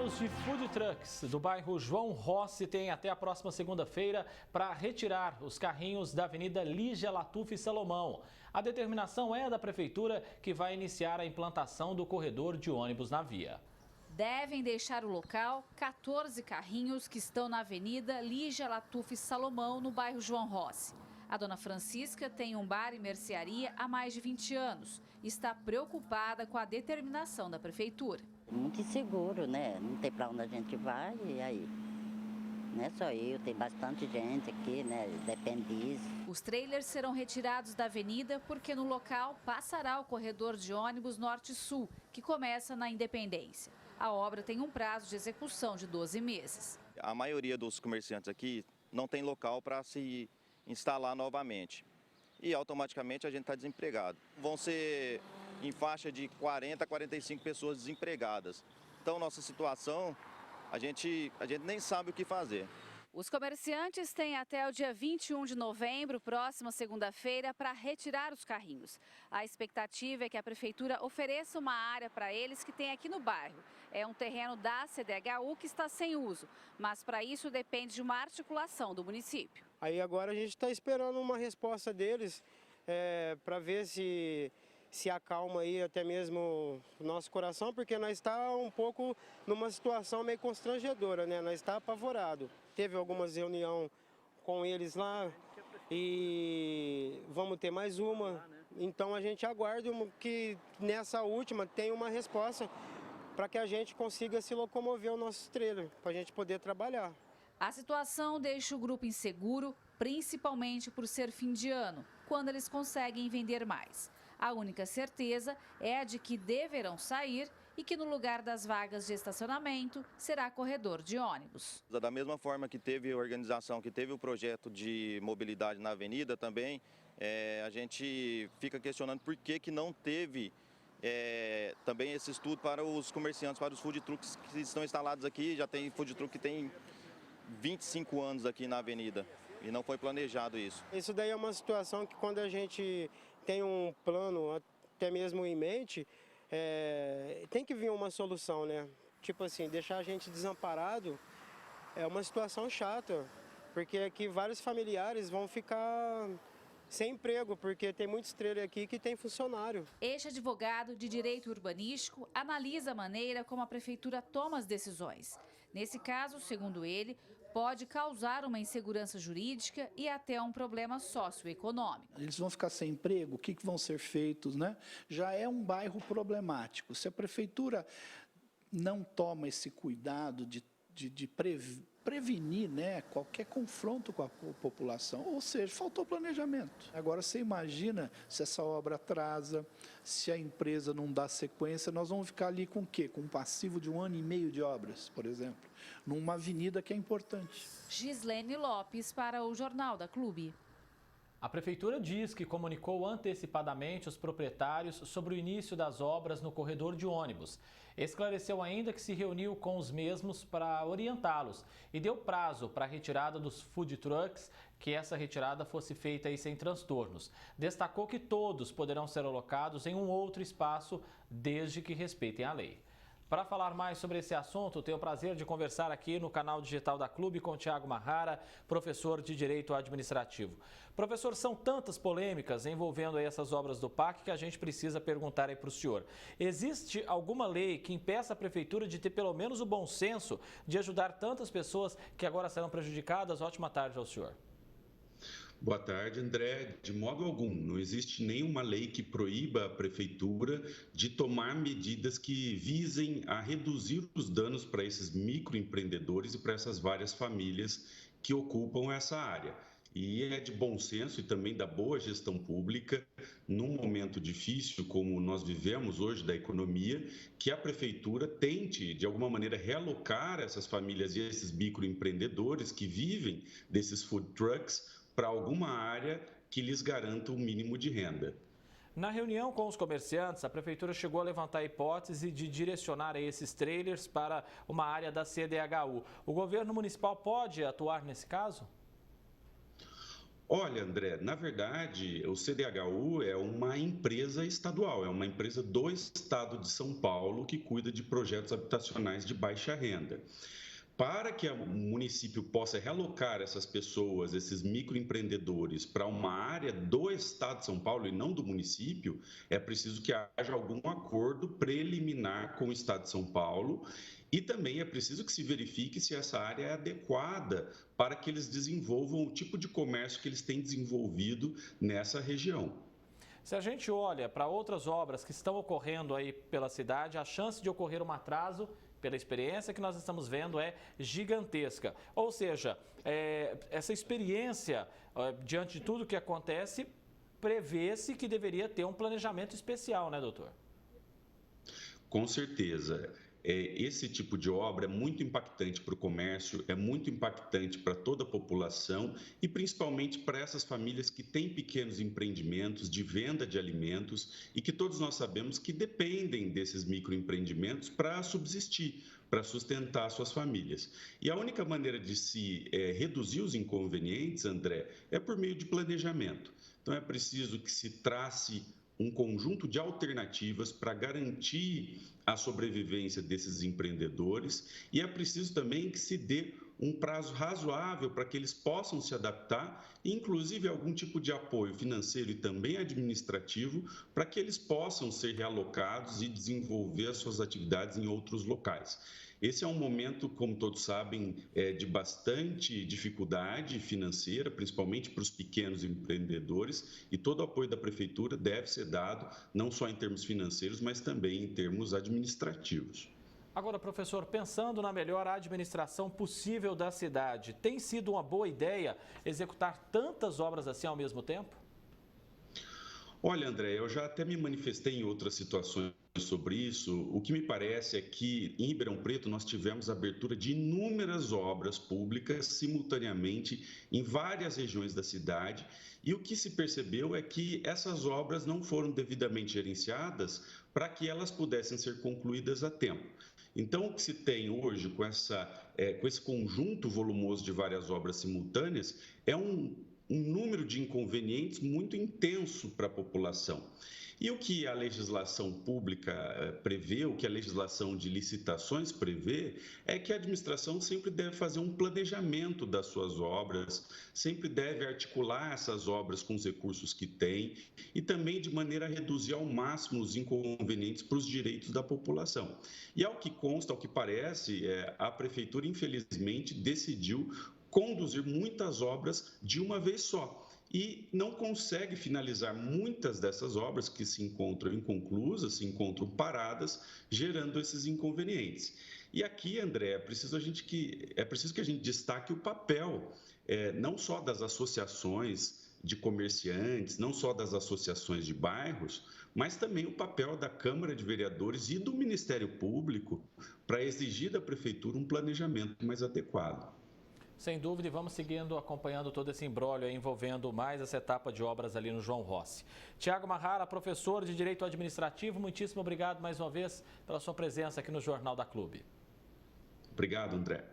Donos de food trucks do bairro João Rossi têm até a próxima segunda-feira para retirar os carrinhos da Avenida Lígia Latuf Salomão. A determinação é da Prefeitura, que vai iniciar a implantação do corredor de ônibus na via. Devem deixar o local 14 carrinhos que estão na Avenida Lígia Latuf Salomão, no bairro João Rossi. A dona Francisca tem um bar e mercearia há mais de 20 anos e está preocupada com a determinação da Prefeitura. Muito inseguro, né? Não tem para onde a gente vai e aí? Não é só eu, tem bastante gente aqui, né? Depende disso. Os trailers serão retirados da avenida porque no local passará o corredor de ônibus Norte-Sul, que começa na Independência. A obra tem um prazo de execução de 12 meses. A maioria dos comerciantes aqui não tem local para se instalar novamente e automaticamente a gente está desempregado. Vão ser em faixa de 40 a 45 pessoas desempregadas. Então, nossa situação, a gente nem sabe o que fazer. Os comerciantes têm até o dia 21 de novembro, próxima segunda-feira, para retirar os carrinhos. A expectativa é que a Prefeitura ofereça uma área para eles que tem aqui no bairro. É um terreno da CDHU que está sem uso, mas para isso depende de uma articulação do município. Aí agora a gente está esperando uma resposta deles para ver se acalma aí até mesmo o nosso coração, porque nós está um pouco numa situação meio constrangedora, né? Nós está apavorado. Teve algumas reuniões com eles lá e vamos ter mais uma. Então a gente aguarda que nessa última tenha uma resposta para que a gente consiga se locomover o nosso trailer, para a gente poder trabalhar. A situação deixa o grupo inseguro, principalmente por ser fim de ano, quando eles conseguem vender mais. A única certeza é a de que deverão sair e que no lugar das vagas de estacionamento será corredor de ônibus. Da mesma forma que teve a organização, que teve o projeto de mobilidade na avenida também, a gente fica questionando por que não teve também esse estudo para os comerciantes, para os food trucks que estão instalados aqui. Já tem food truck que tem 25 anos aqui na avenida e não foi planejado isso. Isso daí é uma situação que quando a gente tem um plano até mesmo em mente, tem que vir uma solução, né? Tipo assim, deixar a gente desamparado é uma situação chata, porque aqui vários familiares vão ficar sem emprego, porque tem muitos trailers aqui que tem funcionário. Este advogado de direito urbanístico analisa a maneira como a Prefeitura toma as decisões. Nesse caso, segundo ele, pode causar uma insegurança jurídica e até um problema socioeconômico. Eles vão ficar sem emprego, o que vão ser feitos, né? Já é um bairro problemático. Se a Prefeitura não toma esse cuidado de prevenir, né, qualquer confronto com a população, ou seja, faltou planejamento. Agora você imagina se essa obra atrasa, se a empresa não dá sequência, nós vamos ficar ali com o quê? Com um passivo de 1 ano e meio de obras, por exemplo, numa avenida que é importante. Gislene Lopes para o Jornal da Clube. A Prefeitura diz que comunicou antecipadamente os proprietários sobre o início das obras no corredor de ônibus. Esclareceu ainda que se reuniu com os mesmos para orientá-los e deu prazo para a retirada dos food trucks, que essa retirada fosse feita aí sem transtornos. Destacou que todos poderão ser alocados em um outro espaço, desde que respeitem a lei. Para falar mais sobre esse assunto, tenho o prazer de conversar aqui no canal digital da Clube com Tiago Marrara, professor de Direito Administrativo. Professor, são tantas polêmicas envolvendo aí essas obras do PAC que a gente precisa perguntar aí para o senhor. Existe alguma lei que impeça a Prefeitura de ter pelo menos o bom senso de ajudar tantas pessoas que agora serão prejudicadas? Ótima tarde ao senhor. Boa tarde, André. De modo algum, não existe nenhuma lei que proíba a Prefeitura de tomar medidas que visem a reduzir os danos para esses microempreendedores e para essas várias famílias que ocupam essa área. E é de bom senso e também da boa gestão pública, num momento difícil como nós vivemos hoje da economia, que a Prefeitura tente, de alguma maneira, realocar essas famílias e esses microempreendedores que vivem desses food trucks para alguma área que lhes garanta um mínimo de renda. Na reunião com os comerciantes, a Prefeitura chegou a levantar a hipótese de direcionar esses trailers para uma área da CDHU. O governo municipal pode atuar nesse caso? Olha, André, na verdade, o CDHU é uma empresa estadual, é uma empresa do estado de São Paulo que cuida de projetos habitacionais de baixa renda. Para que o município possa realocar essas pessoas, esses microempreendedores, para uma área do estado de São Paulo e não do município, é preciso que haja algum acordo preliminar com o estado de São Paulo e também é preciso que se verifique se essa área é adequada para que eles desenvolvam o tipo de comércio que eles têm desenvolvido nessa região. Se a gente olha para outras obras que estão ocorrendo aí pela cidade, a chance de ocorrer um atraso, pela experiência que nós estamos vendo, é gigantesca. Ou seja, essa experiência, diante de tudo que acontece, prevê-se que deveria ter um planejamento especial, né, doutor? Com certeza. Esse tipo de obra é muito impactante para o comércio, é muito impactante para toda a população e principalmente para essas famílias que têm pequenos empreendimentos de venda de alimentos e que todos nós sabemos que dependem desses microempreendimentos para subsistir, para sustentar suas famílias. E a única maneira de se reduzir os inconvenientes, André, é por meio de planejamento. Então é preciso que se trace um conjunto de alternativas para garantir a sobrevivência desses empreendedores e é preciso também que se dê um prazo razoável para que eles possam se adaptar, inclusive algum tipo de apoio financeiro e também administrativo, para que eles possam ser realocados e desenvolver as suas atividades em outros locais. Esse é um momento, como todos sabem, de bastante dificuldade financeira, principalmente para os pequenos empreendedores, e todo o apoio da Prefeitura deve ser dado, não só em termos financeiros, mas também em termos administrativos. Agora, professor, pensando na melhor administração possível da cidade, tem sido uma boa ideia executar tantas obras assim ao mesmo tempo? Olha, André, eu já até me manifestei em outras situações sobre isso. O que me parece é que em Ribeirão Preto nós tivemos a abertura de inúmeras obras públicas simultaneamente em várias regiões da cidade e o que se percebeu é que essas obras não foram devidamente gerenciadas para que elas pudessem ser concluídas a tempo. Então, o que se tem hoje com esse conjunto volumoso de várias obras simultâneas é um número de inconvenientes muito intenso para a população. E o que a legislação pública prevê, o que a legislação de licitações prevê, é que a administração sempre deve fazer um planejamento das suas obras, sempre deve articular essas obras com os recursos que tem e também de maneira a reduzir ao máximo os inconvenientes para os direitos da população. E ao que consta, ao que parece, a Prefeitura, infelizmente, decidiu conduzir muitas obras de uma vez só e não consegue finalizar muitas dessas obras que se encontram inconclusas, se encontram paradas, gerando esses inconvenientes. E aqui, André, é preciso que a gente destaque o papel não só das associações de comerciantes, não só das associações de bairros, mas também o papel da Câmara de Vereadores e do Ministério Público para exigir da Prefeitura um planejamento mais adequado. Sem dúvida, e vamos seguindo, acompanhando todo esse imbróglio envolvendo mais essa etapa de obras ali no João Rossi. Tiago Marrara, professor de Direito Administrativo, muitíssimo obrigado mais uma vez pela sua presença aqui no Jornal da Clube. Obrigado, André.